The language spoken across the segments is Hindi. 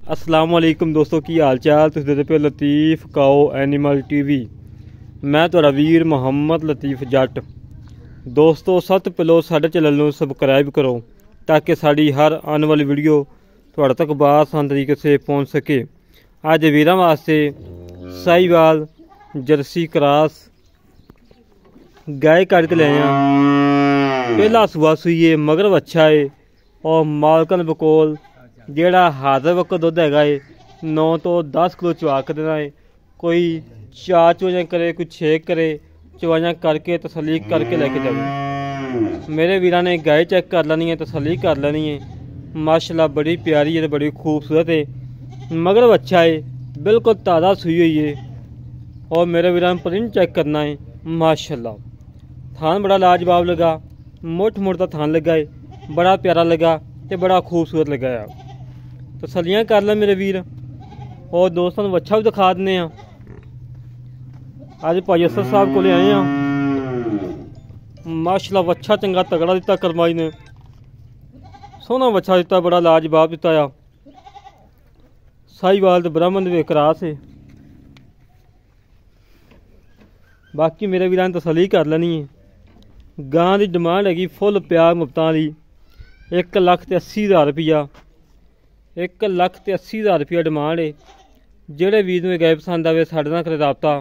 अस्सलाम वालेकुम दोस्तों की हाल चाल। तुसीं देखदे पे लतीफ़ काओ एनिमल टीवी। मैं तुहाडा वीर मुहम्मद लतीफ़ जट। दोस्तों सब तो पहलो साडे चैनल नूं सबसक्राइब करो ताकि साड़ी हर आने वाली वीडियो तुहाडे तक बआसान तरीके से पहुँच सके। अज वीरां वास्ते साहिवाल जर्सी क्रॉस गाय काट के ले आए। पहला सूआ सूईए मगर अच्छा है और मालकन बकोल जेड़ा हाजर वक्त दुध है 9 तो 10 किलो चवा के देना है। कोई 4 चवाइयाँ करे कोई 6 करे, चवाइयाँ करके तसली करके लेके जाए। मेरे वीरा ने गाय चेक कर लेनी है, तसली कर लेनी है। माशाल्लाह बड़ी प्यारी है, बड़ी खूबसूरत है, मगर अच्छा है, बिल्कुल ताज़ा सुई हुई है। और मेरे वीरा ने प्रिंट चेक करना है। माशाल्लाह थान बड़ा लाजवाब लगा, मुठ मुठ का थान लगा है, बड़ा प्यारा लगा तो बड़ा खूबसूरत लगा है। तसलियाँ कर ले मेरे वीर। और दोस्तों को वच्छा भी दिखा दें। अज भाई असर साहब को आए हैं। माशाल्लाह वच्छा चंगा तगड़ा दिता करमाई ने, सोहना वच्छा दिता, बड़ा लाजवाब दिता आ। साहिवाल तो ब्राह्मण दे क्रॉस है। बाकी मेरे वीर ने तसली कर लेनी है। गां की डिमांड हैगी फुल प्यार मुफ्तां दी 1,80,000 रुपया। 1,80,000 रुपया डिमांड है। जेड़े वीर नूं गाय पसंद आवे साडे नाल करे राबता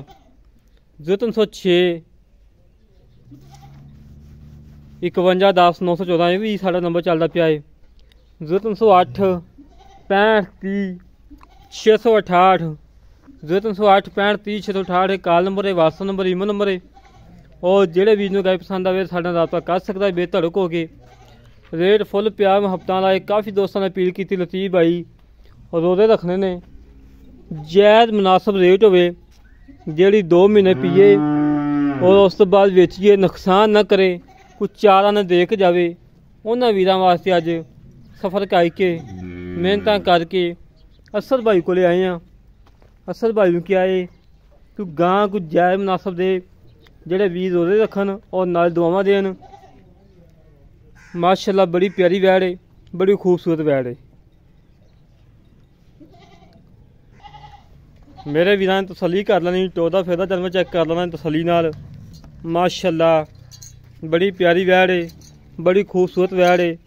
0306 51 10 914 ये भी साडा नंबर चलदा पिया है। 0308 65 30 668 0308 65 30 668 कॉल नंबर है, व्हाट्सएप नंबर, ईमेल नंबर है। और जेड़े वीर नूं गाय पसंद आवे साडे नाल राबता कर सकदा है बेधड़क हो के। रेट फुल प्यार मुहब्बतां लाए। काफ़ी दोस्तों ने अपील की लतीफ़ भाई रोजे रखने ने, जायज़ मुनासिब रेट होवे, जेड़ी 2 महीने पीए और उस तो बाद वेचिए, नुकसान ना करे, कुछ चारा ना दे के जावे। उन्होंने वीरां वास्ते अज सफ़र करके मेहनत करके असर भाई को आए हैं। असर भाई नूं क्या है तू गां कुछ जायज़ मुनासिब दे, जेड़े वीर रोजे रखन और नाल दुआवां देन। माशाल्लाह बड़ी प्यारी वैड़ है, बड़ी खूबसूरत वैड़ है। मेरे वीरां ने तसली कर लेनी, टोदा फेदा जन्म चेक कर लेना तसली नाल। माशाल्लाह बड़ी प्यारी वैड़ है, बड़ी खूबसूरत वैड़ है।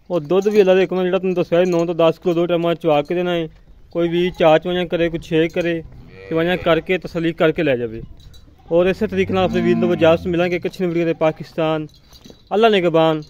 और दुध भी अल्लाह दे हुक्म जो तुम दसिया 9 तो 10 किलो 2 टाइम चवा के देना है। कोई भी 4 चवाइयाँ करे, कोई 6 करे, चवाइयाँ करके तसली करके लै जाए। और इस तरीके अपने वीर को इजाजत मिलेंगे। किसी वीडियो पाकिस्तान अल्लाह ने गबान।